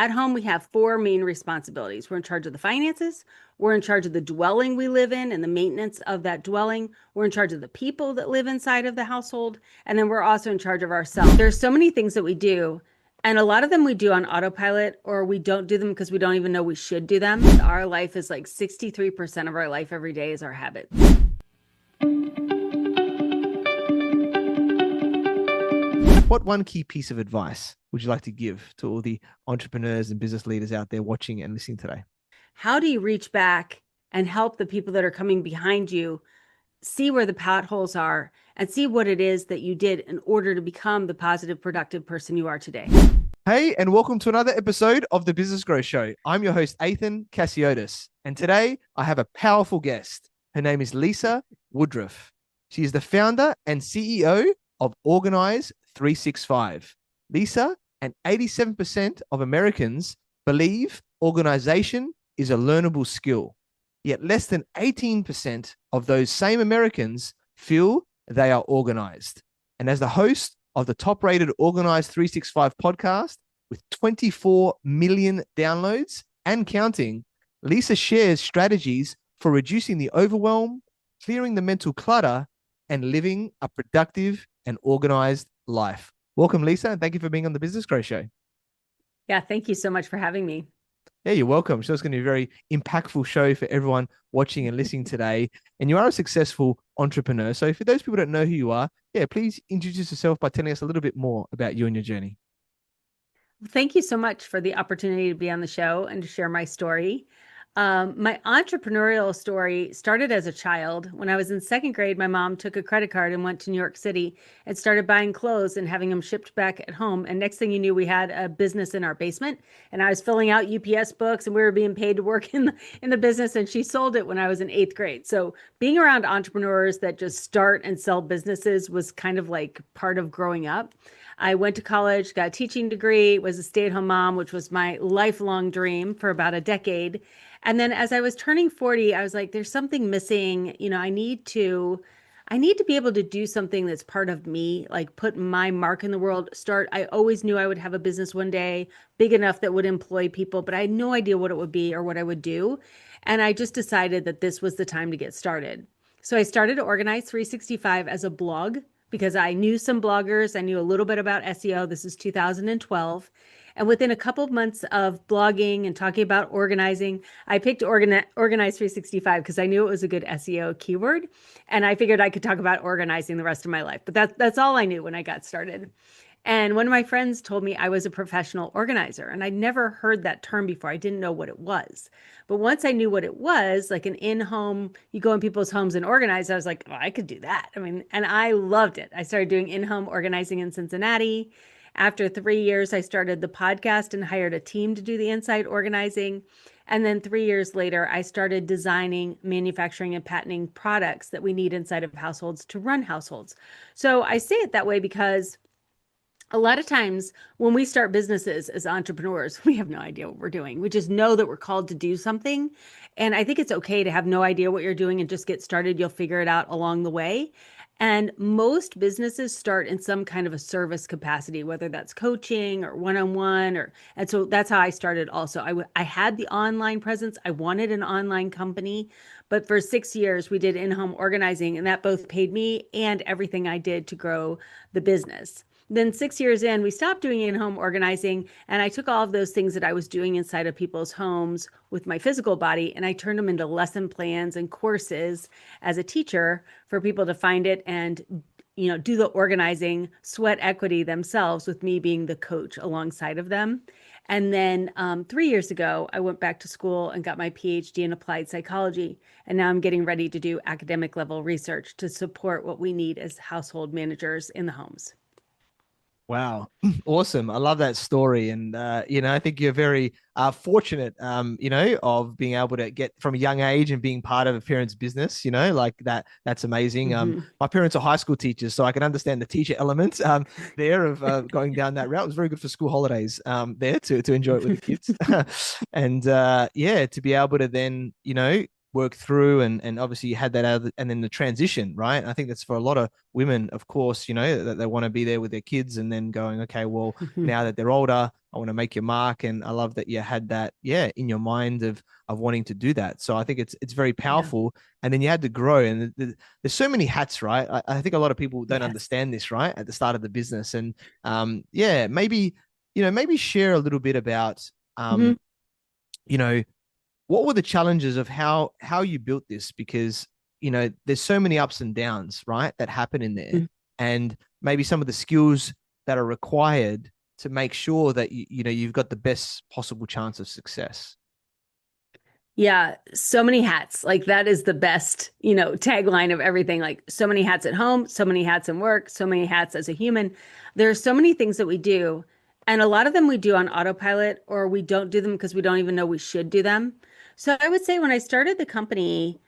At home, we have four main responsibilities. We're in charge of the finances. We're in charge of the dwelling we live in and the maintenance of that dwelling. We're in charge of the people that live inside of the household. And then we're also in charge of ourselves. There's so many things that we do. And a lot of them we do on autopilot, or we don't do them because we don't even know we should do them. Our life is like 63% of our life every day is our habits. What one key piece of advice would you like to give to all the entrepreneurs and business leaders out there watching and listening today? How do you reach back and help the people that are coming behind you see where the potholes are and see what it is that you did in order to become the positive, productive person you are today? Hey, and welcome to another episode of the Business Growth Show. I'm your host, Ethan Cassiotis, and today I have a powerful guest. Her name is Lisa Woodruff. She is the founder and CEO of Organize 365. Lisa and 87% of Americans believe organization is a learnable skill, yet less than 18% of those same Americans feel they are organized. And as the host of the top-rated Organize 365 podcast with 24 million downloads and counting, Lisa shares strategies for reducing the overwhelm, clearing the mental clutter, and living a productive and organized life. Welcome, Lisa, and thank you for being on the Business Growth Show. Yeah, thank you so much for having me. Yeah, you're welcome. I'm sure it's going to be a very impactful show for everyone watching and listening today. And you are a successful entrepreneur. So for those people that don't know who you are, please introduce yourself by telling us a little bit more about you and your journey. Thank you so much for the opportunity to be on the show and to share my story. My entrepreneurial story started as a child. When I was in second grade, my mom took a credit card and went to New York City and started buying clothes and having them shipped back at home. And next thing you knew, we had a business in our basement, and I was filling out UPS books, and we were being paid to work in the business. And she sold it when I was in eighth grade. So being around entrepreneurs that just start and sell businesses was kind of like part of growing up. I went to college, got a teaching degree, was a stay-at-home mom, which was my lifelong dream for about a decade. And then as I was turning 40, I was like, there's something missing. I need to be able to do something that's part of me, like put my mark in the world. I always knew I would have a business one day, big enough that would employ people, but I had no idea what it would be or what I would do. And I just decided that this was the time to get started. So I started Organize 365 as a blog because I knew some bloggers. I knew a little bit about SEO. This is 2012. And within a couple of months of blogging and talking about organizing, I picked Organize 365 because I knew it was a good SEO keyword. And I figured I could talk about organizing the rest of my life. But that's all I knew when I got started. And one of my friends told me I was a professional organizer. And I'd never heard that term before. I didn't know what it was. But once I knew what it was, like an in-home, you go in people's homes and organize, I was like, oh, I could do that. And I loved it. I started doing in-home organizing in Cincinnati. After 3 years, I started the podcast and hired a team to do the inside organizing. And then 3 years later, I started designing, manufacturing, and patenting products that we need inside of households to run households. So I say it that way because a lot of times when we start businesses as entrepreneurs, we have no idea what we're doing. We just know that we're called to do something. And I think it's okay to have no idea what you're doing and just get started. You'll figure it out along the way. And most businesses start in some kind of a service capacity, whether that's coaching or one-on-one, and so that's how I started also. I had the online presence. I wanted an online company, but for 6 years we did in-home organizing, and that both paid me and everything I did to grow the business. Then 6 years in, we stopped doing in-home organizing, and I took all of those things that I was doing inside of people's homes with my physical body, and I turned them into lesson plans and courses as a teacher for people to find it and do the organizing, sweat equity themselves with me being the coach alongside of them. And then 3 years ago, I went back to school and got my PhD in applied psychology. And now I'm getting ready to do academic level research to support what we need as household managers in the homes. Wow. Awesome. I love that story. And, I think you're very fortunate, of being able to get from a young age and being part of a parent's business, like that. That's amazing. Mm-hmm. My parents are high school teachers, so I can understand the teacher elements there of going down that route. It was very good for school holidays there to enjoy it with the kids. And to be able to then, work through, and obviously you had that and then the transition, right? I think that's for a lot of women, of course, that they want to be there with their kids and then going, okay, well, now that they're older, I want to make your mark. And I love that you had that, yeah, in your mind of wanting to do that. So I think it's very Yeah. powerful. And then you had to grow, and there's so many hats, right? I think a lot of people don't Yes. understand this, right, at the start of the business. And yeah, maybe share a little bit about Mhm. you know what were the challenges of how you built this, because there's so many ups and downs, right, that happen in there, and maybe some of the skills that are required to make sure that you've got the best possible chance of success. Yeah, so many hats. Like that is the best, tagline of everything. Like so many hats at home, so many hats in work, so many hats as a human. There are so many things that we do, and a lot of them we do on autopilot or we don't do them because we don't even know we should do them. So I would say when I started the company,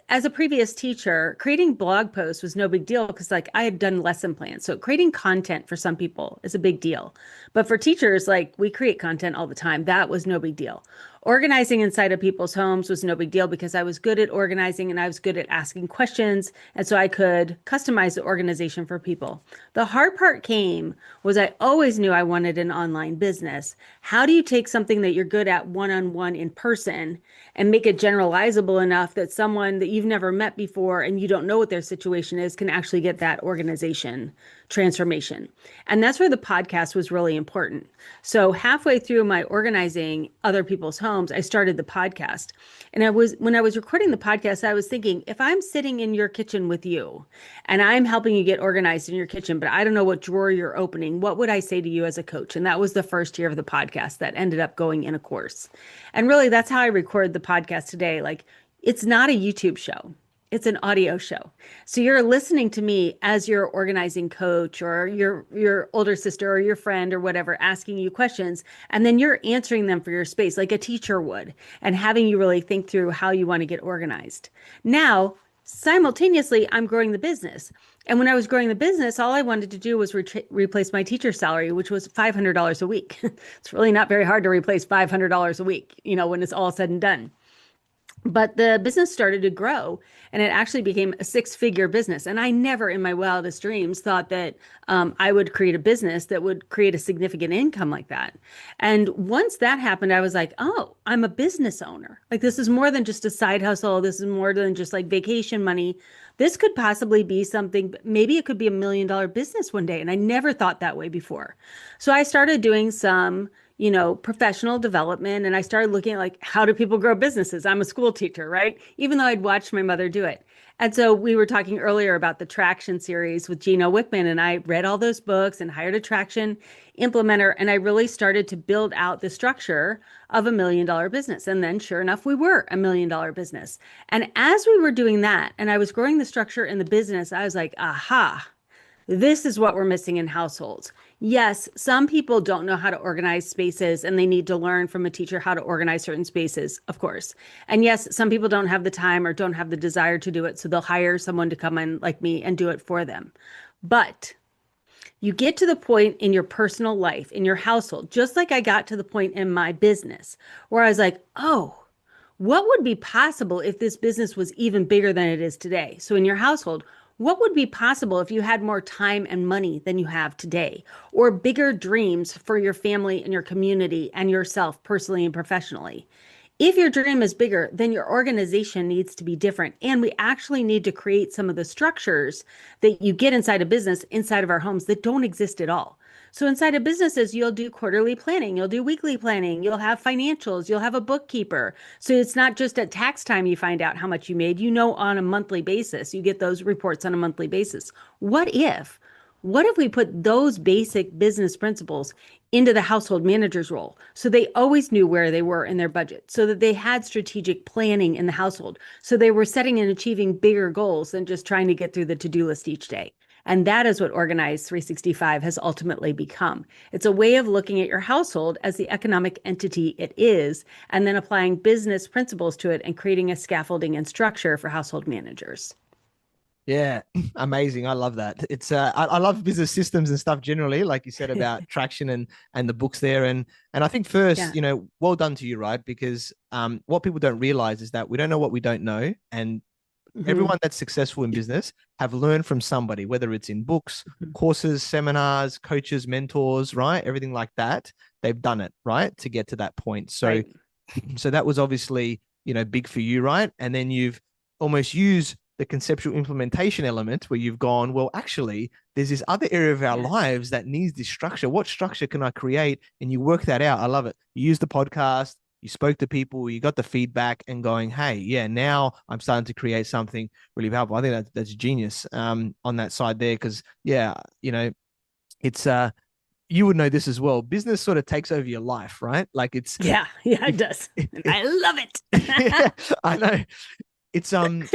as a previous teacher, creating blog posts was no big deal because like I had done lesson plans. So creating content for some people is a big deal. But for teachers, like we create content all the time. That was no big deal. Organizing inside of people's homes was no big deal because I was good at organizing and I was good at asking questions. And so I could customize the organization for people. The hard part came was I always knew I wanted an online business. How do you take something that you're good at one-on-one in person and make it generalizable enough that someone that you've never met before and you don't know what their situation is can actually get that organization transformation? And that's where the podcast was really important. So halfway through my organizing other people's homes, I started the podcast. And when I was recording the podcast, I was thinking, if I'm sitting in your kitchen with you and I'm helping you get organized in your kitchen, but I don't know what drawer you're opening, what would I say to you as a coach? And that was the first year of the podcast that ended up going in a course. And really, that's how I record the podcast today. Like, it's not a YouTube show. It's an audio show. So you're listening to me as your organizing coach or your older sister or your friend or whatever asking you questions, and then you're answering them for your space like a teacher would and having you really think through how you want to get organized. Now, simultaneously, I'm growing the business. And when I was growing the business, all I wanted to do was replace my teacher salary, which was $500 a week. It's really not very hard to replace $500 a week, when it's all said and done. But the business started to grow and it actually became a six-figure business. And I never in my wildest dreams thought that I would create a business that would create a significant income like that. And once that happened, I was like, oh, I'm a business owner. Like this is more than just a side hustle. This is more than just like vacation money. This could possibly be something, maybe it could be $1 million business one day. And I never thought that way before. So I started doing some professional development. And I started looking at like, how do people grow businesses? I'm a school teacher, right? Even though I'd watched my mother do it. And so we were talking earlier about the Traction series with Gino Wickman, and I read all those books and hired a Traction implementer. And I really started to build out the structure of $1 million business. And then sure enough, we were $1 million business. And as we were doing that, and I was growing the structure in the business, I was like, aha, this is what we're missing in households. Yes, some people don't know how to organize spaces and they need to learn from a teacher how to organize certain spaces, of course. And yes, some people don't have the time or don't have the desire to do it, so they'll hire someone to come in like me and do it for them. But you get to the point in your personal life, in your household, just like I got to the point in my business where I was like, oh, what would be possible if this business was even bigger than it is today? So in your household, what would be possible if you had more time and money than you have today, or bigger dreams for your family and your community and yourself personally and professionally? If your dream is bigger, then your organization needs to be different. And we actually need to create some of the structures that you get inside a business, inside of our homes that don't exist at all. So inside of businesses, you'll do quarterly planning, you'll do weekly planning, you'll have financials, you'll have a bookkeeper. So it's not just at tax time you find out how much you made, on a monthly basis. You get those reports on a monthly basis. What if we put those basic business principles into the household manager's role so they always knew where they were in their budget, so that they had strategic planning in the household, so they were setting and achieving bigger goals than just trying to get through the to-do list each day? And that is what Organize 365 has ultimately become. It's a way of looking at your household as the economic entity it is, and then applying business principles to it and creating a scaffolding and structure for household managers. Yeah, amazing. I love that. It's I love business systems and stuff generally, like you said about traction and the books there. And I think first, Yeah. well done to you, right? Because what people don't realize is that we don't know what we don't know. And Hmm. everyone that's successful in business have learned from somebody, whether it's in books, Hmm. courses, seminars, coaches, mentors, right? Everything like that. They've done it, right? To get to that point. So Right. so that was obviously, big for you, right? And then you've almost used the conceptual implementation element where you've gone, well, actually, there's this other area of our Yes. lives that needs this structure. What structure can I create? And you work that out. I love it. You use the podcast, you spoke to people, you got the feedback and going, hey, yeah, now I'm starting to create something really powerful. I think that's genius on that side there. Cause yeah, it's you would know this as well. Business sort of takes over your life, right? Like it's Yeah. Yeah, it if does. And I love yeah, it. I know. It's and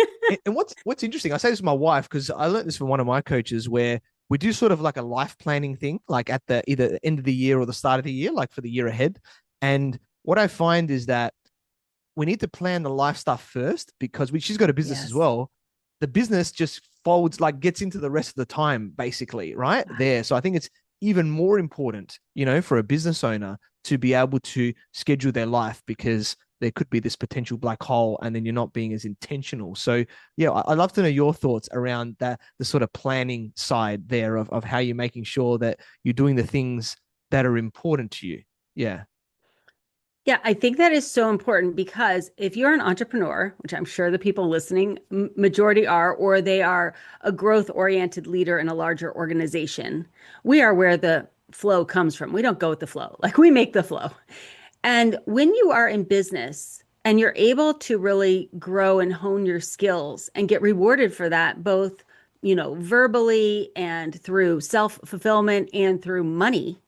what's interesting, I say this to my wife because I learned this from one of my coaches where we do sort of like a life planning thing, like at the either the end of the year or the start of the year, like for the year ahead. And what I find is that we need to plan the life stuff first because she's got a business as Yes. well. The business just folds, like gets into the rest of the time, basically, right there. So I think it's even more important, for a business owner to be able to schedule their life because there could be this potential black hole and then you're not being as intentional. So yeah, I'd love to know your thoughts around that, the sort of planning side there of how you're making sure that you're doing the things that are important to you. Yeah. Yeah, I think that is so important because if you're an entrepreneur, which I'm sure the people listening majority are, or they are a growth-oriented leader in a larger organization, we are where the flow comes from. We don't go with the flow, like we make the flow. And when you are in business and you're able to really grow and hone your skills and get rewarded for that, both, verbally and through self-fulfillment and through money,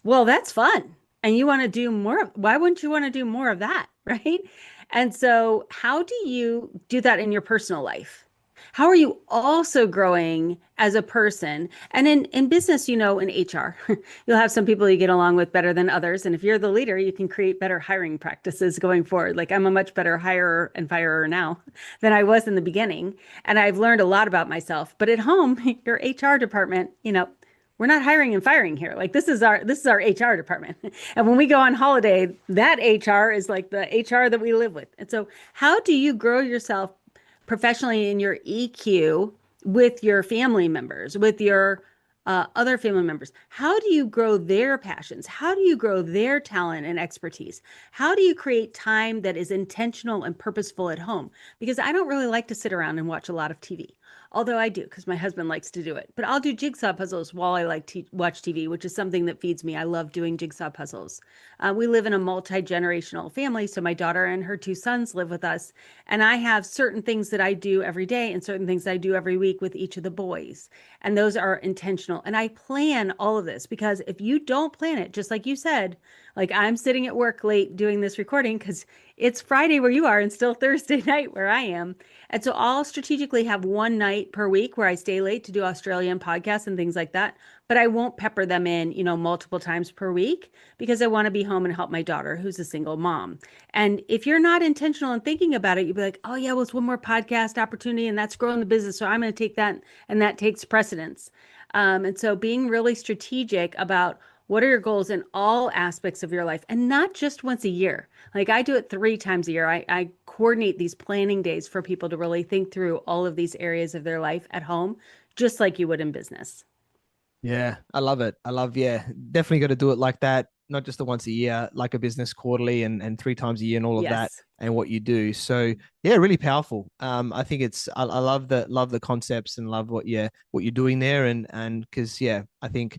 well, that's fun. And you want to do more. Why wouldn't you want to do more of that? Right. And so, how do you do that in your personal life? How are you also growing as a person? And in business, in HR, you'll have some people you get along with better than others. And if you're the leader, you can create better hiring practices going forward. Like I'm a much better hirer and firer now than I was in the beginning. And I've learned a lot about myself. But at home, your HR department, we're not hiring and firing here. Like this is our HR department. And when we go on holiday, that HR is like the HR that we live with. And so how do you grow yourself professionally in your EQ with your family members, with your other family members? How do you grow their passions? How do you grow their talent and expertise? How do you create time that is intentional and purposeful at home? Because I don't really like to sit around and watch a lot of TV. Although I do, because my husband likes to do it. But I'll do jigsaw puzzles while I like to watch TV, which is something that feeds me. I love doing jigsaw puzzles. We live in a multi-generational family, so my daughter and her two sons live with us. And I have certain things that I do every day and certain things I do every week with each of the boys. And those are intentional. And I plan all of this because if you don't plan it, just like you said, like I'm sitting at work late doing this recording because it's Friday where you are and still Thursday night where I am. And so I'll strategically have one night per week where I stay late to do Australian podcasts and things like that. But I won't pepper them in, multiple times per week because I want to be home and help my daughter, who's a single mom. And if you're not intentional in thinking about it, you'll be like, oh, yeah, well, it's one more podcast opportunity and that's growing the business. So I'm going to take that. And that takes precedence. And so being really strategic about what are your goals in all aspects of your life and not just once a year. Like I do it 3 times a year. I coordinate these planning days for people to really think through all of these areas of their life at home, just like you would in business. Yeah, I love it. Yeah, definitely got to do it like that, not just the once a year, like a business quarterly and 3 times a year and all of that Yes. and what you do. So yeah, really powerful. I think I love the concepts and love what you're doing there and because yeah, I think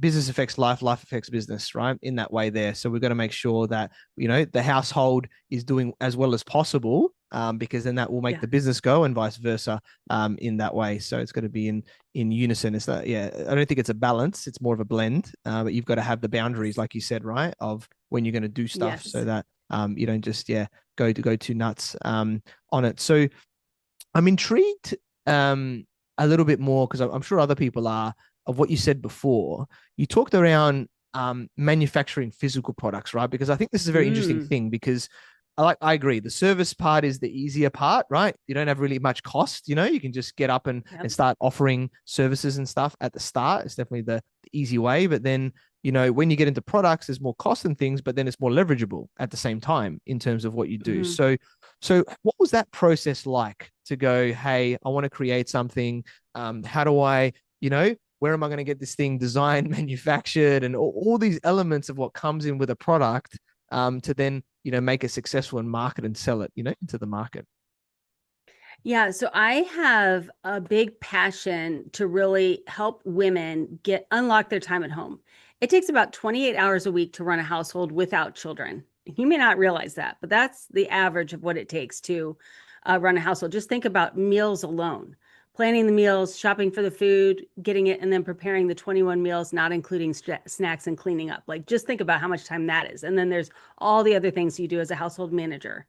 business affects life, life affects business, right? In that way there. So we've got to make sure that the household is doing as well as possible. Because then that will make Yeah. the business go and vice versa in that way. So it's got to be in unison. It's that, yeah, I don't think it's a balance. It's more of a blend. But you've got to have the boundaries, Yes. like you said, right? Of when you're going to do stuff so Yes. that you don't just go too nuts on it. So I'm intrigued a little bit more because I'm sure other people are of what you said before. You talked around manufacturing physical products, right? Because I think this is a very interesting Mm. thing because I agree. The service part is the easier part, right? You don't have really much cost. You can just get up and Yep. start offering services and stuff at the start. It's definitely the easy way. But then, when you get into products, there's more cost and things, but then it's more leverageable at the same time in terms of what you do. Mhm. So what was that process like to go, hey, I want to create something. How do I, where am I going to get this thing designed, manufactured, and all these elements of what comes in with a product to then, make it successful and market and sell it, into the market. Yeah, so I have a big passion to really help women get unlock their time at home. It takes about 28 hours a week to run a household without children. You may not realize that, but that's the average of what it takes to run a household. Just think about meals alone, planning the meals, shopping for the food, getting it, and then preparing the 21 meals, not including snacks and cleaning up. Like, just think about how much time that is. And then there's all the other things you do as a household manager.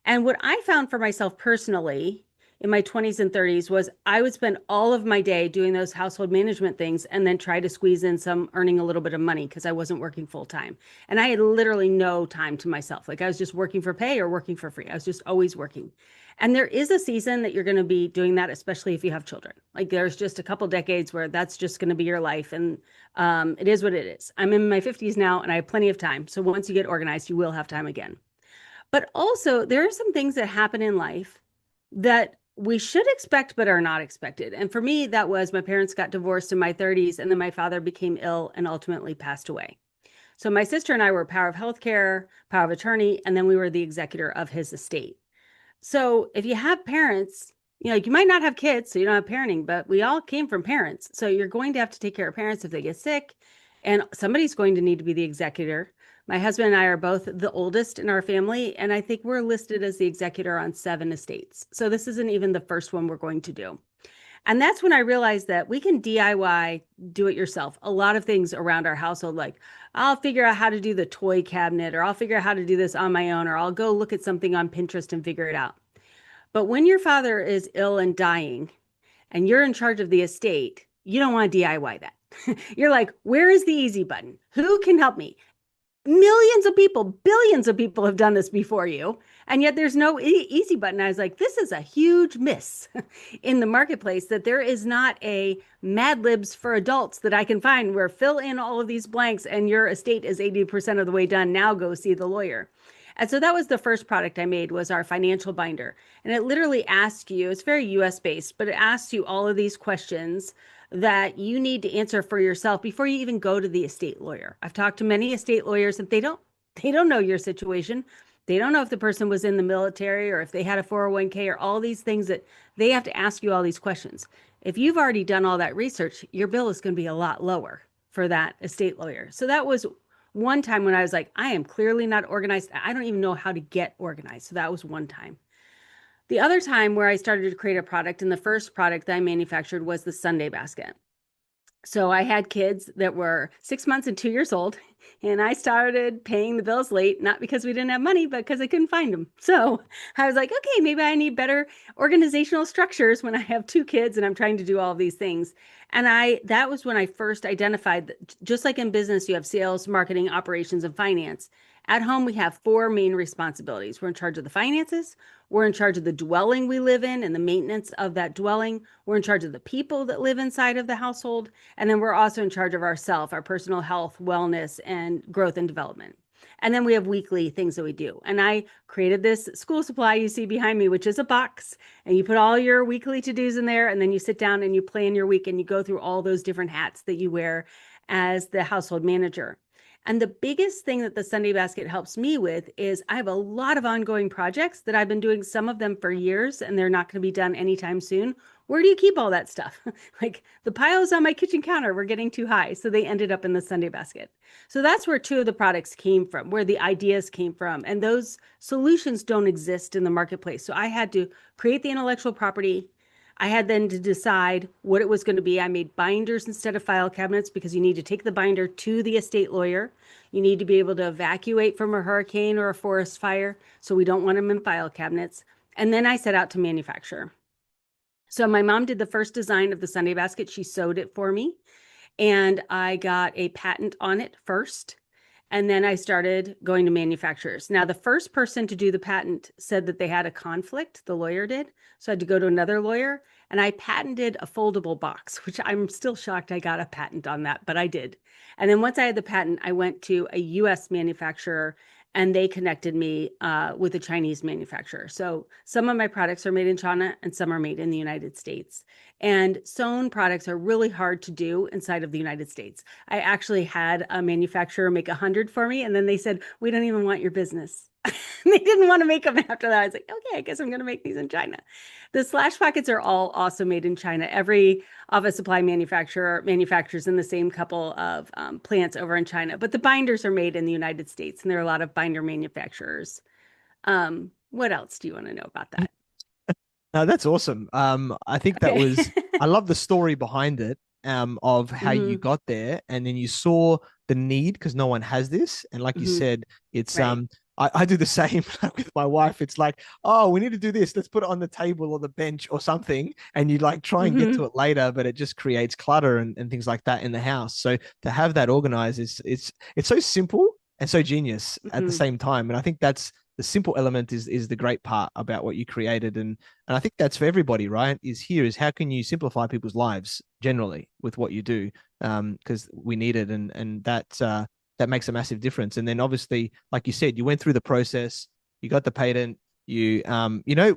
And what I found for myself personally in my 20s and 30s was I would spend all of my day doing those household management things and then try to squeeze in some earning a little bit of money because I wasn't working full time. And I had literally no time to myself. Like I was just working for pay or working for free. I was just always working. And there is a season that you're going to be doing that, especially if you have children. Like there's just a couple decades where that's just going to be your life. And it is what it is. I'm in my 50s now and I have plenty of time. So once you get organized, you will have time again. But also, there are some things that happen in life that we should expect but are not expected. And for me, that was my parents got divorced in my 30s, and then my father became ill and ultimately passed away. So my sister and I were power of healthcare, power of attorney, and then we were the executor of his estate. So if you have parents, like you might not have kids, so you don't have parenting, but we all came from parents. So you're going to have to take care of parents if they get sick, and somebody's going to need to be the executor. My husband and I are both the oldest in our family, and I think we're listed as the executor on 7 estates. So this isn't even the first one we're going to do. And that's when I realized that we can DIY, do it yourself, a lot of things around our household. Like I'll figure out how to do the toy cabinet, or I'll figure out how to do this on my own, or I'll go look at something on Pinterest and figure it out. But when your father is ill and dying and you're in charge of the estate, you don't want to DIY that. You're like, where is the easy button? Who can help me? Millions of people, billions of people have done this before you, and yet there's no easy button. I was like, this is a huge miss in the marketplace that there is not a Mad Libs for adults that I can find where fill in all of these blanks and your estate is 80% of the way done. Now go see the lawyer. And so that was the first product I made, was our financial binder. And it literally asks you, it's very US based, but it asks you all of these questions that you need to answer for yourself before you even go to the estate lawyer. I've talked to many estate lawyers and they don't know your situation. They don't know if the person was in the military or if they had a 401k or all these things that they have to ask you all these questions. If you've already done all that research, your bill is going to be a lot lower for that estate lawyer. So that was one time when I was like, I am clearly not organized. I don't even know how to get organized. So that was one time. The other time where I started to create a product, and the first product that I manufactured was the Sunday basket. So I had kids that were 6 months and 2 years old, and I started paying the bills late, not because we didn't have money, but because I couldn't find them. So I was like, okay, maybe I need better organizational structures when I have two kids and I'm trying to do all of these things. And that was when I first identified that just like in business, you have sales, marketing, operations, and finance. At home, we have four main responsibilities. We're in charge of the finances. We're in charge of the dwelling we live in and the maintenance of that dwelling. We're in charge of the people that live inside of the household. And then we're also in charge of ourself, our personal health, wellness, and growth and development. And then we have weekly things that we do. And I created this school supply you see behind me, which is a box. And you put all your weekly to-dos in there. And then you sit down and you plan your week and you go through all those different hats that you wear as the household manager. And the biggest thing that the Sunday basket helps me with is I have a lot of ongoing projects that I've been doing, some of them for years, and they're not going to be done anytime soon. Where do you keep all that stuff? Like the piles on my kitchen counter were getting too high, so they ended up in the Sunday basket. So that's where two of the products came from, where the ideas came from. And those solutions don't exist in the marketplace. So I had to create the intellectual property. I had then to decide what it was going to be. I made binders instead of file cabinets because you need to take the binder to the estate lawyer. You need to be able to evacuate from a hurricane or a forest fire, so we don't want them in file cabinets. And then I set out to manufacture. So my mom did the first design of the Sunday basket. She sewed it for me, and I got a patent on it first. And then I started going to manufacturers. Now, the first person to do the patent said that they had a conflict, the lawyer did. So I had to go to another lawyer and I patented a foldable box, which I'm still shocked I got a patent on that, but I did. And then once I had the patent, I went to a US manufacturer and they connected me with a Chinese manufacturer. So some of my products are made in China and some are made in the United States. And sewn products are really hard to do inside of the United States. I actually had a manufacturer make 100 for me, and then they said, "We don't even want your business." They didn't want to make them after that. I was like, "Okay, I guess I'm going to make these in China." The slash pockets are all also made in China. Every office supply manufacturer manufactures in the same couple of plants over in China, but the binders are made in the United States, and there are a lot of binder manufacturers. What else do you want to know about that? No, that's awesome. I think that Okay. was, I love the story behind it, of how you Hmm. got there and then you saw the need because no one has this. And like you Hmm. said, it's, Right. I do the same with my wife. It's like, oh, we need to do this. Let's put it on the table or the bench or something. And you like try and get to Hmm. it later, but it just creates clutter and things like that in the house. So to have that organized is, it's so simple and so genius at the Hmm. same time. And I think that's, the simple element is the great part about what you created. And I think that's for everybody, right? Is here is how can you simplify people's lives generally with what you do? Because we need it, and that makes a massive difference. And then obviously, like you said, you went through the process, you got the patent, you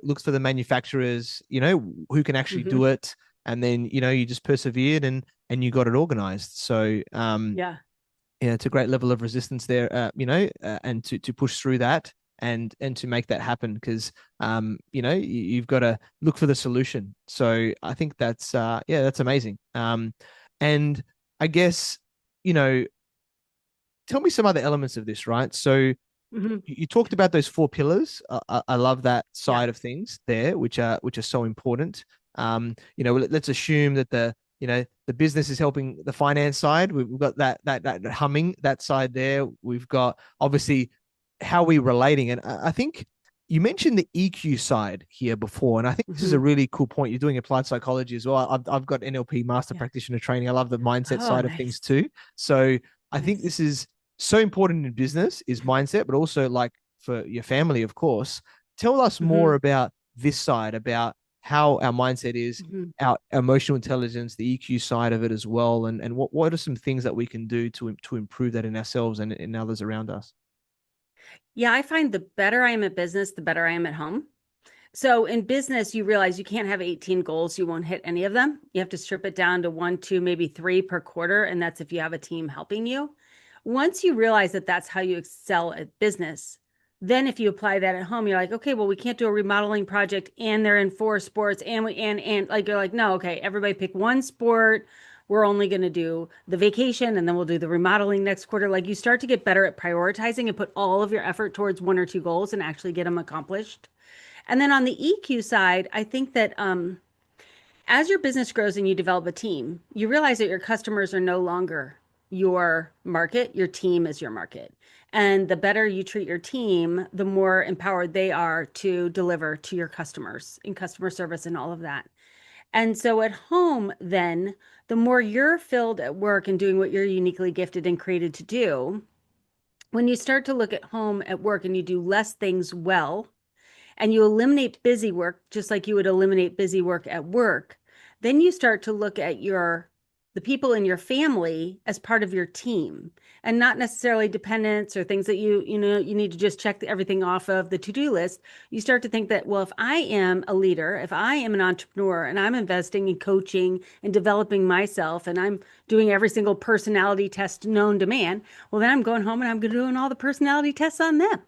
looks for the manufacturers, who can actually Hmm. do it, and then you just persevered and you got it organized. So Yeah. yeah, it's a great level of resistance there, and to push through that and to make that happen because you've got to look for the solution. So I think that's yeah, that's amazing. And I guess you know, tell me some other elements of this, right? So Hmm. you talked about those four pillars. I love that Yeah. side of things there, which are so important. Let's assume that the business is helping the finance side. We've got that humming that side there. We've got obviously how we relating, and I think you mentioned the EQ side here before, and I think this is a Hmm. really cool point. You're doing applied psychology as well. I've got NLP master Yeah. practitioner training. I love the mindset Oh, side of things nice. too. So I think Nice. this is so important in business is mindset, but also like for your family, of course. Tell us more Hmm. about this side, about how our mindset is, Hmm. our emotional intelligence, the EQ side of it as well, and what are some things that we can do to improve that in ourselves and in others around us. Yeah, I find the better I am at business, the better I am at home. So in business, you realize you can't have 18 goals. You won't hit any of them. You have to strip it down to one, two, maybe three per quarter. And that's if you have a team helping you. Once you realize that that's how you excel at business, then if you apply that at home, you're like, okay, well, we can't do a remodeling project and they're in four sports and like you're like, no, okay, everybody pick one sport. We're only going to do the vacation and then we'll do the remodeling next quarter. Like you start to get better at prioritizing and put all of your effort towards one or two goals and actually get them accomplished. And then on the EQ side, I think that as your business grows and you develop a team, you realize that your customers are no longer your market, your team is your market. And the better you treat your team, the more empowered they are to deliver to your customers in customer service and all of that. And so at home, then, the more you're filled at work and doing what you're uniquely gifted and created to do, when you start to look at home at work and you do less things well, and you eliminate busy work just like you would eliminate busy work at work, then you start to look at the people in your family as part of your team and not necessarily dependents or things that you need to just check everything off of the to-do list. You start to think that, well, if I am a leader, if I am an entrepreneur and I'm investing in coaching and developing myself and I'm doing every single personality test known to man, well, then I'm going home and I'm doing all the personality tests on them.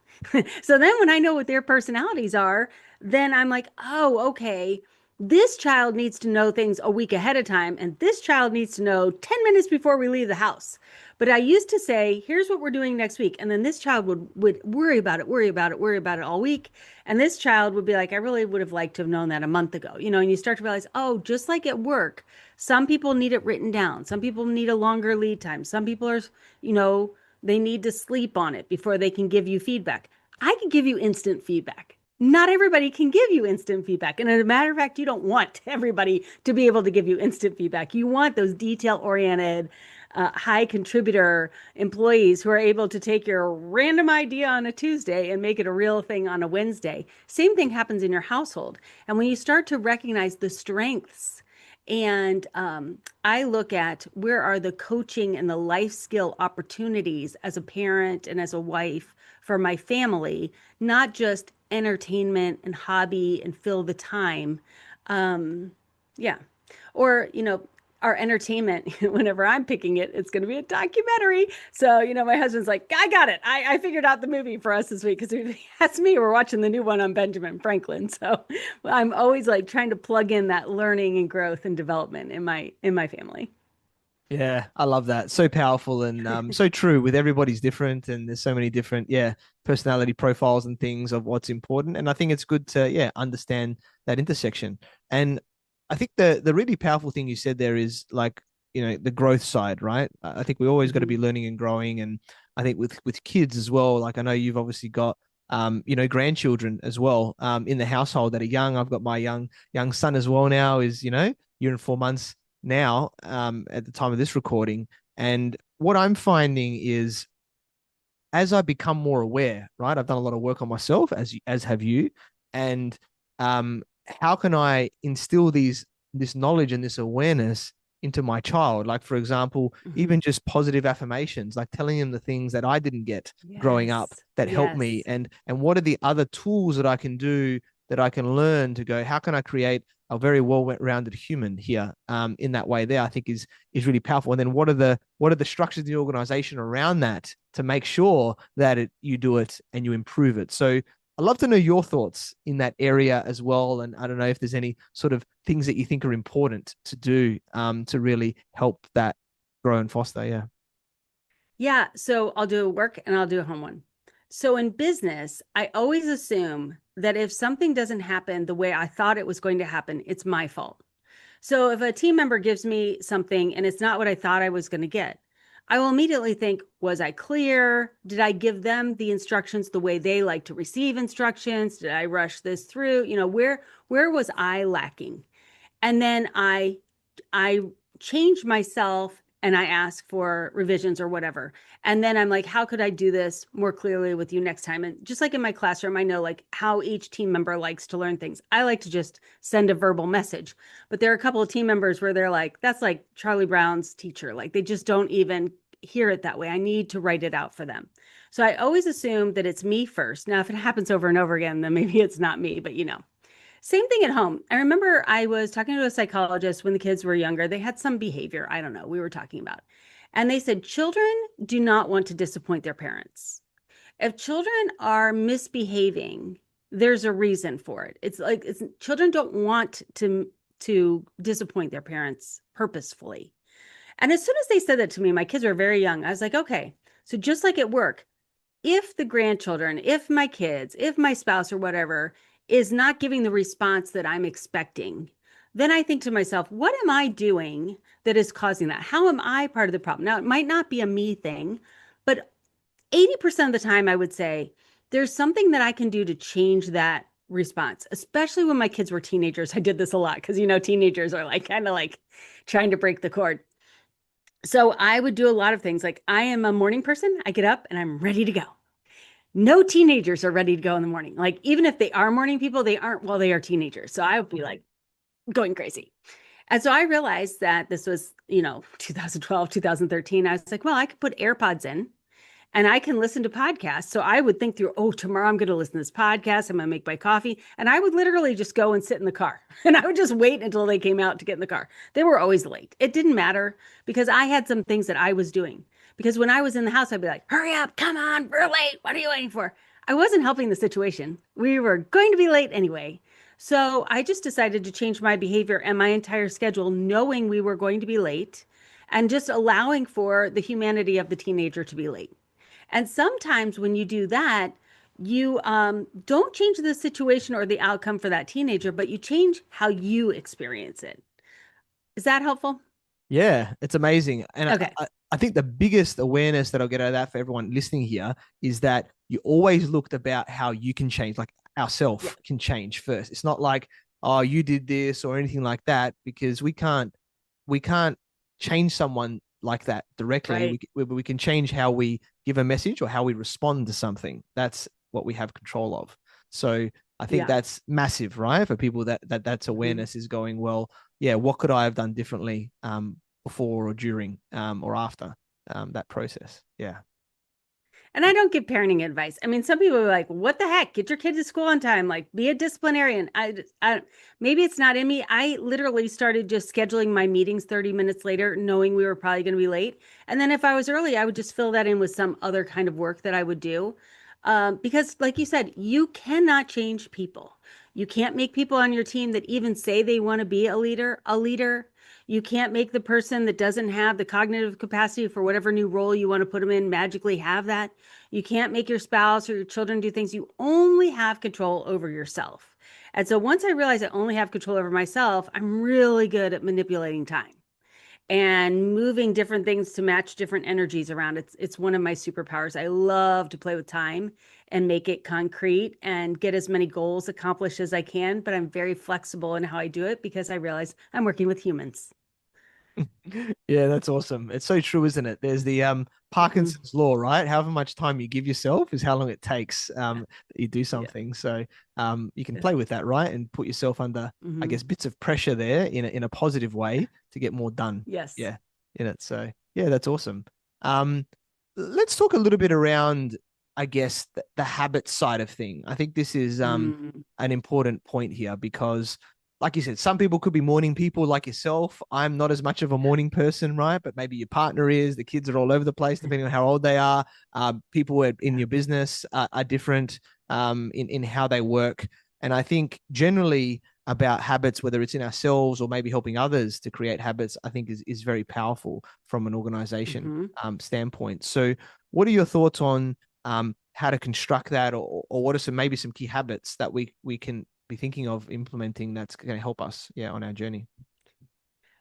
So then when I know what their personalities are, then I'm like, oh, okay, this child needs to know things a week ahead of time, and this child needs to know 10 minutes before we leave the house. But I used to say, here's what we're doing next week. And then this child would worry about it, worry about it, worry about it all week. And this child would be like, I really would have liked to have known that a month ago. And you start to realize, oh, just like at work, some people need it written down. Some people need a longer lead time. Some people are, you know, they need to sleep on it before they can give you feedback. I can give you instant feedback. Not everybody can give you instant feedback. And as a matter of fact, you don't want everybody to be able to give you instant feedback. You want those detail oriented, high contributor employees who are able to take your random idea on a Tuesday and make it a real thing on a Wednesday. Same thing happens in your household. And when you start to recognize the strengths, and I look at where are the coaching and the life skill opportunities as a parent and as a wife for my family, not just entertainment and hobby and fill the time. Yeah. Or, our entertainment, whenever I'm picking it, it's going to be a documentary. So, my husband's like, I got it. I figured out the movie for us this week because that's me. We're watching the new one on Benjamin Franklin. So I'm always like trying to plug in that learning and growth and development in my family. Yeah, I love that. So powerful and so true with everybody's different and there's so many different, personality profiles and things of what's important. And I think it's good to, understand that intersection. And I think the really powerful thing you said there is like, the growth side, right? I think we always got to Mhm. be learning and growing. And I think with kids as well, like I know you've obviously got grandchildren as well in the household that are young. I've got my young son as well now is, year and 4 months now at the time of this recording. And what I'm finding is as I become more aware, right? I've done a lot of work on myself, as have you, and how can I instill this knowledge and this awareness into my child? Like, for example, Mhm. even just positive affirmations, like telling them the things that I didn't get growing up Yes. that helped me, Yes. and what are the other tools that I can do that I can learn to go? How can I create a very well-rounded human here? In that way, there, I think is really powerful. And then what are the structures of the organization around that to make sure that you do it and you improve it? So I'd love to know your thoughts in that area as well. And I don't know if there's any sort of things that you think are important to do to really help that grow and foster. Yeah. Yeah, so I'll do a work and I'll do a home one. So in business, I always assume that if something doesn't happen the way I thought it was going to happen, it's my fault. So if a team member gives me something and it's not what I thought I was going to get, I will immediately think, was I clear? Did I give them the instructions the way they like to receive instructions? Did I rush this through? Where was I lacking? And then I change myself and I ask for revisions or whatever. And then I'm like, how could I do this more clearly with you next time? And just like in my classroom, I know like how each team member likes to learn things. I like to just send a verbal message, but there are a couple of team members where they're like, that's like Charlie Brown's teacher. Like they just don't even hear it that way. I need to write it out for them. So I always assume that it's me first. Now, if it happens over and over again, then maybe it's not me, but same thing at home. I remember I was talking to a psychologist when the kids were younger. They had some behavior, I don't know, we were talking about. And they said children do not want to disappoint their parents. If children are misbehaving, there's a reason for it. It's like children don't want to disappoint their parents purposefully. And as soon as they said that to me, my kids were very young. I was like, okay, so just like at work, if the grandchildren, if my kids, if my spouse or whatever is not giving the response that I'm expecting, then I think to myself, what am I doing that is causing that? How am I part of the problem? Now, it might not be a me thing, but 80% of the time, I would say there's something that I can do to change that response, especially when my kids were teenagers. I did this a lot because, teenagers are like kind of like trying to break the cord. So I would do a lot of things. Like I am a morning person. I get up and I'm ready to go. No teenagers are ready to go in the morning. Like even if they are morning people, they aren't while they are teenagers. So I would be like going crazy. And so I realized that this was, 2012, 2013. I was like, well, I could put AirPods in and I can listen to podcasts. So I would think through, oh, tomorrow I'm going to listen to this podcast. I'm going to make my coffee. And I would literally just go and sit in the car and I would just wait until they came out to get in the car. They were always late. It didn't matter because I had some things that I was doing. Because when I was in the house, I'd be like, hurry up, come on, we're late. What are you waiting for? I wasn't helping the situation. We were going to be late anyway. So I just decided to change my behavior and my entire schedule, knowing we were going to be late and just allowing for the humanity of the teenager to be late. And sometimes when you do that, you don't change the situation or the outcome for that teenager, but you change how you experience it. Is that helpful? Yeah, it's amazing. And Okay. I think the biggest awareness that I'll get out of that for everyone listening here is that you always looked about how you can change, like Yeah. ourself can change first. It's not like, oh, you did this or anything like that, because we can't change someone like that directly. Right. We can change how we give a message or how we respond to something. That's what we have control of. So I think Yeah. that's massive, right? For people that's Mhm. awareness is going, well, yeah, what could I have done differently before or during or after that process? Yeah. And I don't give parenting advice. I mean, some people are like, "What the heck? Get your kid to school on time. Like, be a disciplinarian." Maybe it's not in me. I literally started just scheduling my meetings 30 minutes later, knowing we were probably going to be late. And then if I was early, I would just fill that in with some other kind of work that I would do. Because, like you said, you cannot change people. You can't make people on your team that even say they want to be a leader, a leader. You can't make the person that doesn't have the cognitive capacity for whatever new role you want to put them in magically have that. You can't make your spouse or your children do things. You only have control over yourself. And so once I realized I only have control over myself, I'm really good at manipulating time and moving different things to match different energies around. It's one of my superpowers. I love to play with time and make it concrete and get as many goals accomplished as I can, but I'm very flexible in how I do it because I realize I'm working with humans. Yeah, that's awesome. It's so true, isn't it? There's the Mhm. Parkinson's law, right? However much time you give yourself is how long it takes that you do Yeah. something. So you can Yes. play with that, right? And put yourself under, I Hmm. guess, bits of pressure there in a positive way to get more done. Yes. Yeah, in it. So yeah, that's awesome. Um, let's talk a little bit around, I guess, the habit side of thing. I think this is Mm. an important point here because like you said, some people could be morning people like yourself. I'm not as much of a morning person, right? But maybe your partner is. The kids are all over the place, depending on how old they are. People in Yeah. your business are different in how they work. And I think generally about habits, whether it's in ourselves or maybe helping others to create habits, I think is very powerful from an organization Hmm. standpoint. So, what are your thoughts on how to construct that, or what are some key habits that we can be thinking of implementing that's going to help us, yeah, on our journey?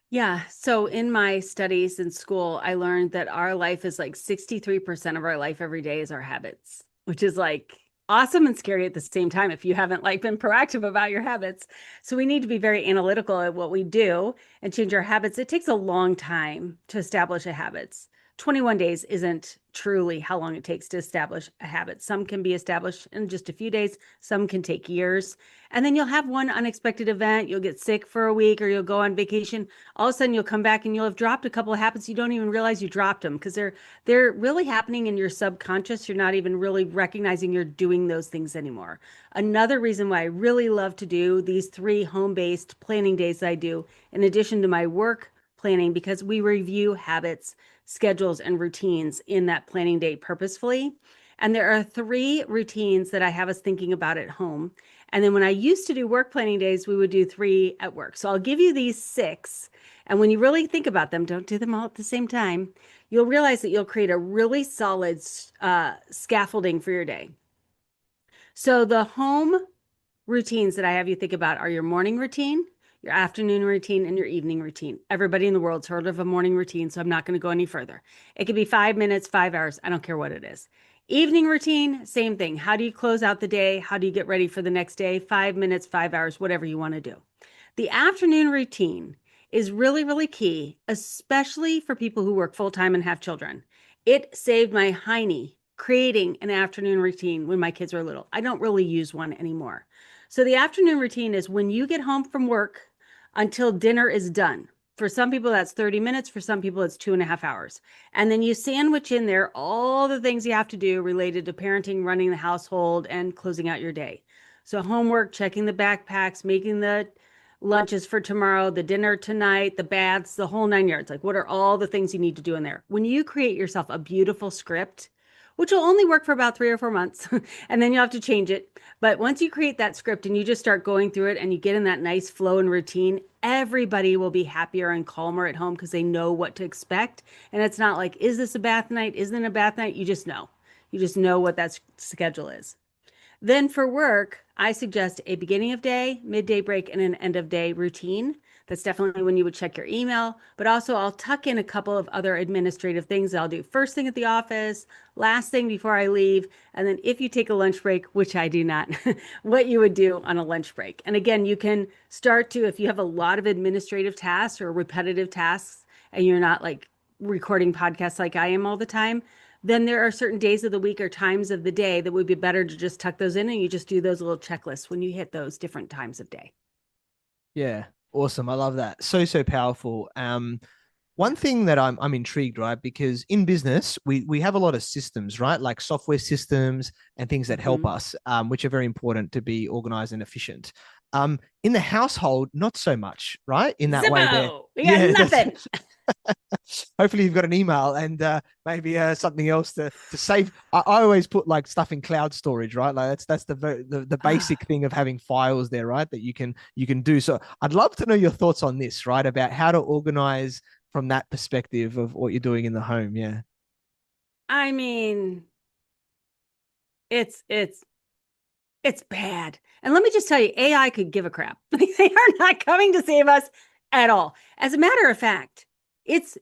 Yeah. So in my studies in school, I learned that our life is like 63% of our life every day is our habits, which is like awesome and scary at the same time if you haven't like been proactive about your habits. So we need to be very analytical at what we do and change our habits. It takes a long time to establish a habits. 21 days isn't truly how long it takes to establish a habit. Some can be established in just a few days, some can take years. And then you'll have one unexpected event, you'll get sick for a week or you'll go on vacation. All of a sudden you'll come back and you'll have dropped a couple of habits you don't even realize you dropped them because they're really happening in your subconscious. You're not even really recognizing you're doing those things anymore. Another reason why I really love to do these 3 home-based planning days that I do in addition to my work planning, because we review habits, schedules, and routines in that planning day purposefully. And there are 3 routines that I have us thinking about at home. And then when I used to do work planning days, we would do 3 at work. So I'll give you these 6. And when you really think about them, don't do them all at the same time. You'll realize that you'll create a really solid scaffolding for your day. So the home routines that I have you think about are your morning routine, your afternoon routine, and your evening routine. Everybody in the world's heard of a morning routine, so I'm not going to go any further. It could be 5 minutes, 5 hours. I don't care what it is. Evening routine, same thing. How do you close out the day? How do you get ready for the next day? 5 minutes, 5 hours, whatever you want to do. The afternoon routine is really, really key, especially for people who work full time and have children. It saved my hiney creating an afternoon routine when my kids were little. I don't really use one anymore. So the afternoon routine is when you get home from work until dinner is done. For some people, that's 30 minutes. For some people, it's 2.5 hours. And then you sandwich in there all the things you have to do related to parenting, running the household, and closing out your day. So, homework, checking the backpacks, making the lunches for tomorrow, the dinner tonight, the baths, the whole 9 yards. Like, what are all the things you need to do in there? When you create yourself a beautiful script, which will only work for about 3 or 4 months, and then you'll have to change it. But once you create that script and you just start going through it and you get in that nice flow and routine, everybody will be happier and calmer at home because they know what to expect. And it's not like, is this a bath night? Isn't it a bath night? You just know. You just know what that schedule is. Then for work, I suggest a beginning of day, midday break, and an end of day routine. That's definitely when you would check your email, but also I'll tuck in a couple of other administrative things that I'll do first thing at the office, last thing before I leave, and then if you take a lunch break, which I do not, what you would do on a lunch break. And again, you can start to, if you have a lot of administrative tasks or repetitive tasks and you're not like recording podcasts like I am all the time, then there are certain days of the week or times of the day that would be better to just tuck those in and you just do those little checklists when you hit those different times of day. Yeah. Awesome. I love that. So powerful. One thing that I'm intrigued, right? Because in business, we have a lot of systems, right? Like software systems and things that help Hmm. us, which are very important to be organized and efficient. In the household, not so much, right? In that way, there. Zippo, we got Yeah, that's nothing. hopefully you've got an email and maybe something else to save. I always put like stuff in cloud storage, right? Like that's the Ah, basic thing of having files there, right? That you can do. So I'd love to know your thoughts on this, right? About how to organize from that perspective of what you're doing in the home. Yeah. I mean, it's it's it's bad. And let me just tell you, AI could give a crap. They are not coming to save us at all. As a matter of fact, it's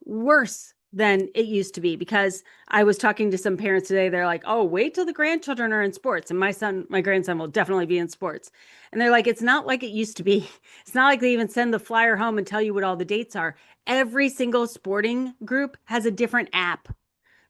worse than it used to be because I was talking to some parents today. They're like, "Oh, wait till the grandchildren are in sports." And my grandson will definitely be in sports. And they're like, "It's not like it used to be. It's not like they even send the flyer home and tell you what all the dates are. Every single sporting group has a different app.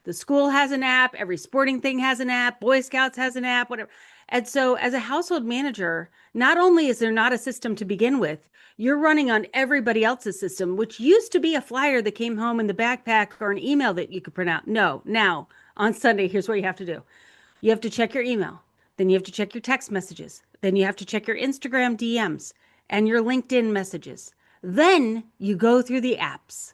The school has an app, every sporting thing has an app, Boy Scouts has an app, whatever. And so, as a household manager, not only is there not a system to begin with, you're running on everybody else's system, which used to be a flyer that came home in the backpack or an email that you could print out. No, now on Sunday, here's what you have to do: you have to check your email, then you have to check your text messages, then you have to check your Instagram DMs and your LinkedIn messages. Then you go through the apps,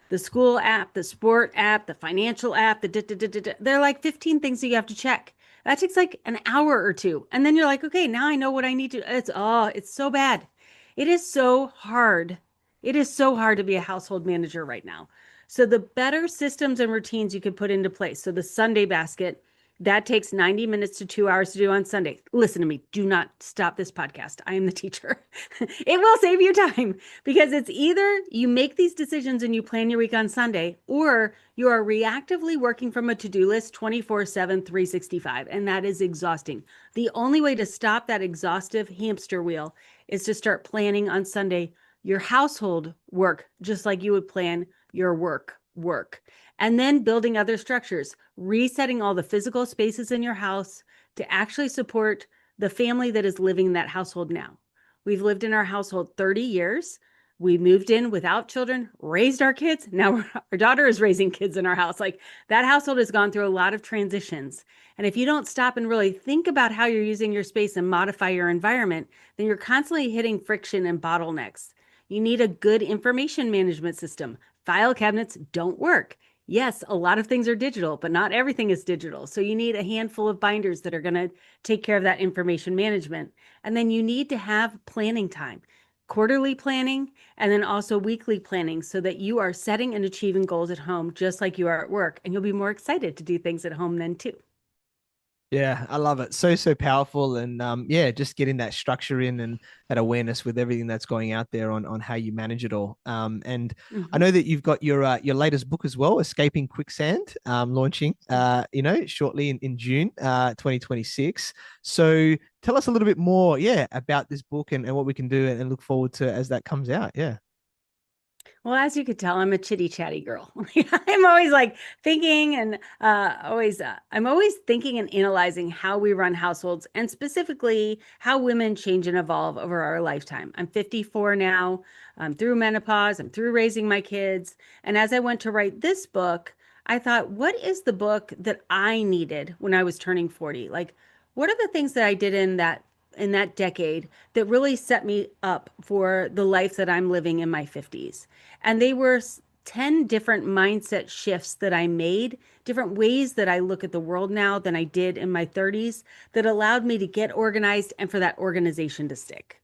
the school app, the sport app, the financial app, the da, da, da, da, da. There are like 15 things that you have to check. That takes like an hour or two. And then you're like, okay, now I know what I need to. It's so bad. It is so hard. It is so hard to be a household manager right now. So the better systems and routines you could put into place. So the Sunday basket, that takes 90 minutes to 2 hours to do on Sunday. Listen to me. Do not stop this podcast. I am the teacher. It will save you time because it's either you make these decisions and you plan your week on Sunday, or you are reactively working from a to do list 24/7, 365. And that is exhausting. The only way to stop that exhaustive hamster wheel is to start planning on Sunday your household work, just like you would plan your work. And then building other structures, resetting all the physical spaces in your house to actually support the family that is living in that household now. We've lived in our household 30 years. We moved in without children, raised our kids. Now our daughter is raising kids in our house. Like that household has gone through a lot of transitions. And if you don't stop and really think about how you're using your space and modify your environment, then you're constantly hitting friction and bottlenecks. You need a good information management system. File cabinets don't work. Yes, a lot of things are digital, but not everything is digital. So you need a handful of binders that are going to take care of that information management. And then you need to have planning time, quarterly planning, and then also weekly planning so that you are setting and achieving goals at home just like you are at work. And you'll be more excited to do things at home then too. Yeah, I love it. So powerful, and yeah, just getting that structure in and that awareness with everything that's going out there on how you manage it all. And I Mhm. know that you've got your latest book as well, Escaping Quicksand, launching shortly in June 2026. So tell us a little bit more, yeah, about this book and what we can do and look forward to as that comes out. Yeah. Well, as you could tell, I'm a chitty chatty girl. I'm always like thinking and I'm always thinking and analyzing how we run households and specifically how women change and evolve over our lifetime. I'm 54 now. I'm through menopause. I'm through raising my kids. And as I went to write this book, I thought, what is the book that I needed when I was turning 40? Like, what are the things that I did in that decade that really set me up for the life that I'm living in my 50s? And they were 10 different mindset shifts that I made, different ways that I look at the world now than I did in my 30s that allowed me to get organized and for that organization to stick.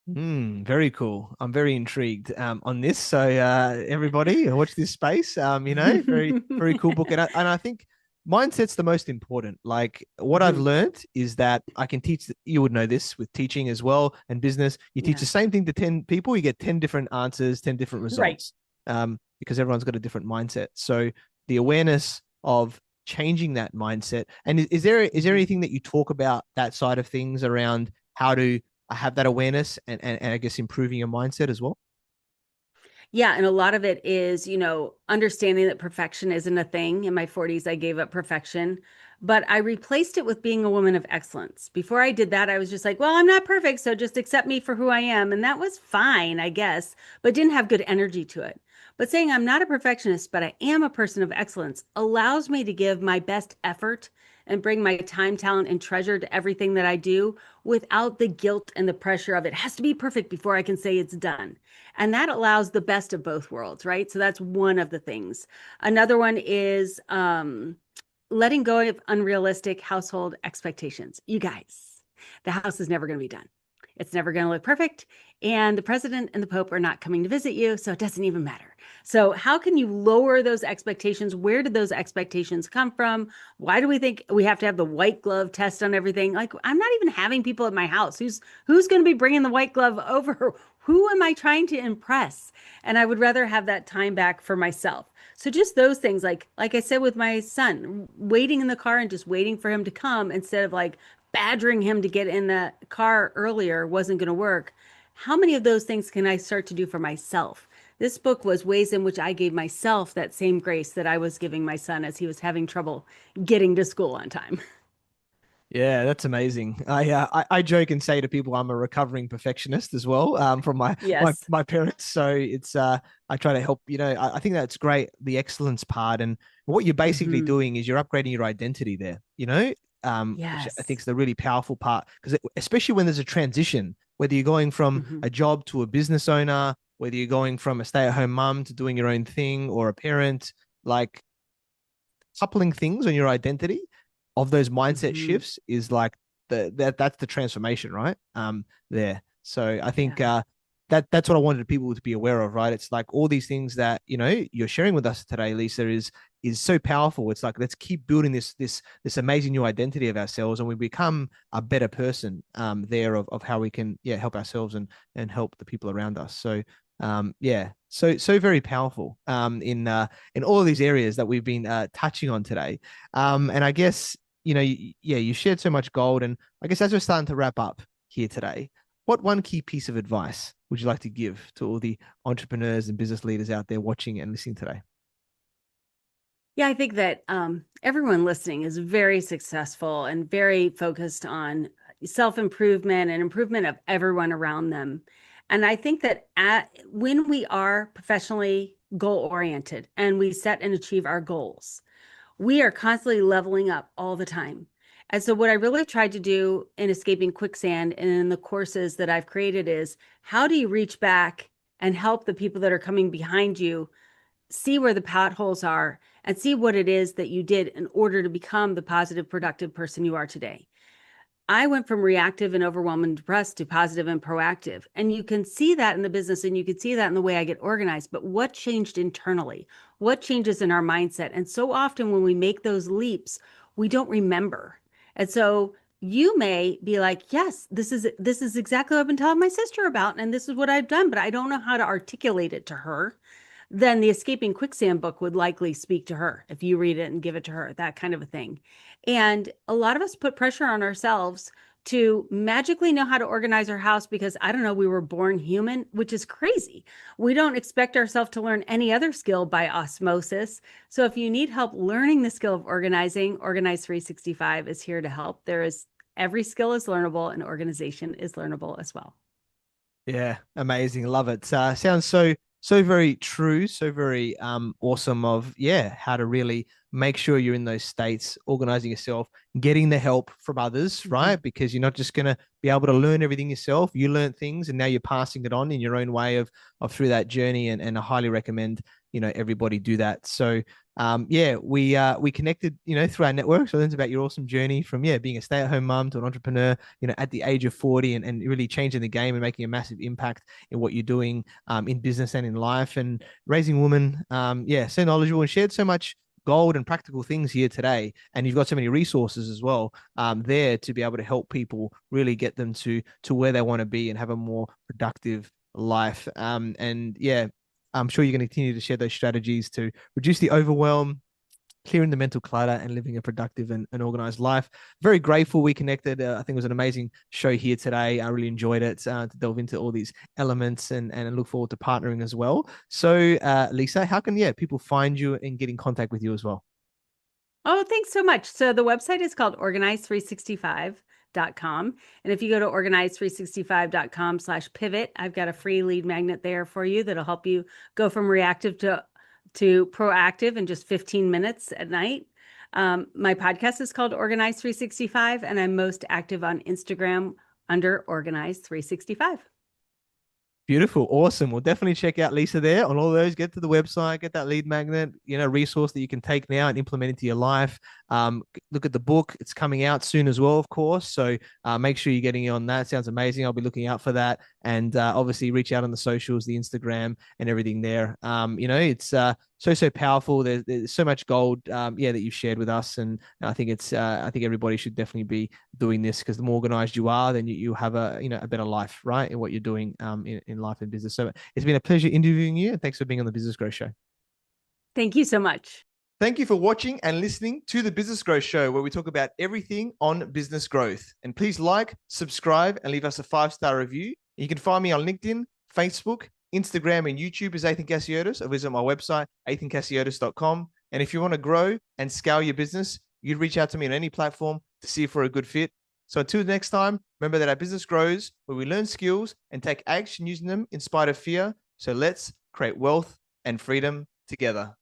Very cool. I'm very intrigued on this. So everybody, watch this space. Very cool book, and I think mindset's the most important. Like what I've Mhm. learned is that I can teach. You would know this with teaching as well and business. You teach Yeah. the same thing to 10 people, you get 10 different answers, 10 different Right. results. Because everyone's got a different mindset. So the awareness of changing that mindset. And is there Mhm. anything that you talk about that side of things around how to have that awareness and I guess improving your mindset as well? Yeah, and a lot of it is, understanding that perfection isn't a thing. In my 40s, I gave up perfection, but I replaced it with being a woman of excellence. Before I did that, I was just like, well, I'm not perfect, so just accept me for who I am. And that was fine, I guess, but didn't have good energy to it. But saying I'm not a perfectionist, but I am a person of excellence allows me to give my best effort and bring my time, talent, and treasure to everything that I do without the guilt and the pressure of it has to be perfect before I can say it's done. And that allows the best of both worlds, right? So that's one of the things. Another one is letting go of unrealistic household expectations. You guys, the house is never going to be done. It's never going to look perfect. And the president and the pope are not coming to visit you. So it doesn't even matter. So, how can you lower those expectations? Where did those expectations come from? Why do we think we have to have the white glove test on everything? Like, I'm not even having people at my house. Who's going to be bringing the white glove over? Who am I trying to impress? And I would rather have that time back for myself. So just those things, like I said with my son, waiting in the car and just waiting for him to come instead of like badgering him to get in the car earlier wasn't going to work. How many of those things can I start to do for myself? This book was ways in which I gave myself that same grace that I was giving my son as he was having trouble getting to school on time. Yeah, that's amazing. I joke and say to people I'm a recovering perfectionist as well, from my my Yes. my parents. So it's I try to help. I think that's great, the excellence part, and what you're basically Hmm. doing is you're upgrading your identity there. Which I think Yes. is the really powerful part because especially when there's a transition, whether you're going from Hmm. a job to a business owner, whether you're going from a stay-at-home mum to doing your own thing or a parent, like coupling things on your identity of those mindset Hmm. shifts is like that's the transformation, right? There. So I think Yeah. that's what I wanted people to be aware of, right? It's like all these things that you're sharing with us today, Lisa, is so powerful. It's like let's keep building this amazing new identity of ourselves, and we become a better person there of how we can help ourselves and help the people around us. So so very powerful in all of these areas that we've been touching on today. And I guess, you shared so much gold. And I guess as we're starting to wrap up here today, what one key piece of advice would you like to give to all the entrepreneurs and business leaders out there watching and listening today? Yeah, I think that everyone listening is very successful and very focused on self-improvement and improvement of everyone around them. And I think that when we are professionally goal-oriented and we set and achieve our goals, we are constantly leveling up all the time. And so, what I really tried to do in Escaping Quicksand and in the courses that I've created is how do you reach back and help the people that are coming behind you see where the potholes are and see what it is that you did in order to become the positive, productive person you are today. I went from reactive and overwhelmed and depressed to positive and proactive. And you can see that in the business and you can see that in the way I get organized. But what changed internally? What changes in our mindset? And so often when we make those leaps, we don't remember. And so you may be like, yes, this is exactly what I've been telling my sister about, and this is what I've done, but I don't know how to articulate it to her. Then the Escaping Quicksand book would likely speak to her if you read it and give it to her, that kind of a thing. And a lot of us put pressure on ourselves to magically know how to organize our house because I don't know, we were born human, which is crazy. We don't expect ourselves to learn any other skill by osmosis. So if you need help learning the skill of organizing, Organize 365 is here to help. Every skill is learnable and organization is learnable as well. Yeah, amazing. Love it. Sounds so very true, so very awesome of how to really make sure you're in those states, organizing yourself, getting the help from others, Mhm. right? Because you're not just gonna be able to learn everything yourself. You learn things and now you're passing it on in your own way of through that journey. And I highly recommend, everybody do that. So we connected, through our network. So I learned about your awesome journey from being a stay-at-home mom to an entrepreneur, at the age of 40 and really changing the game and making a massive impact in what you're doing in business and in life and raising women. So knowledgeable and shared so much gold and practical things here today. And you've got so many resources as well there to be able to help people really get them to where they want to be and have a more productive life. And I'm sure you're going to continue to share those strategies to reduce the overwhelm, clearing the mental clutter and living a productive and organized life. Very grateful we connected. I think it was an amazing show here today. I really enjoyed it to delve into all these elements and look forward to partnering as well. So, Lisa, how can people find you and get in contact with you as well? Oh, thanks so much. So the website is called organize365.com. And if you go to organize365.com/pivot, I've got a free lead magnet there for you that'll help you go from reactive to proactive in just 15 minutes at night. My podcast is called Organize 365, and I'm most active on Instagram under Organize 365. Beautiful. Awesome. We'll definitely check out Lisa there on all those. Get to the website, get that lead magnet, resource that you can take now and implement into your life. Look at the book. It's coming out soon as well, of course. So make sure you're getting on that. Sounds amazing. I'll be looking out for that. And obviously reach out on the socials, the Instagram and everything there. It's so powerful. There's so much gold, that you've shared with us. And I think I think everybody should definitely be doing this, because the more organized you are, then you have a better life, right? In what you're doing in life and business. So it's been a pleasure interviewing you, and thanks for being on the Business Growth Show. Thank you so much. Thank you for watching and listening to the Business Growth Show, where we talk about everything on business growth. And please like, subscribe, and leave us a 5-star review. You can find me on LinkedIn, Facebook, Instagram, and YouTube as Ethan Cassiotis, or visit my website, ethancassiotis.com. And if you want to grow and scale your business, you can reach out to me on any platform to see if we're a good fit. So until next time, remember that our business grows where we learn skills and take action using them in spite of fear. So let's create wealth and freedom together.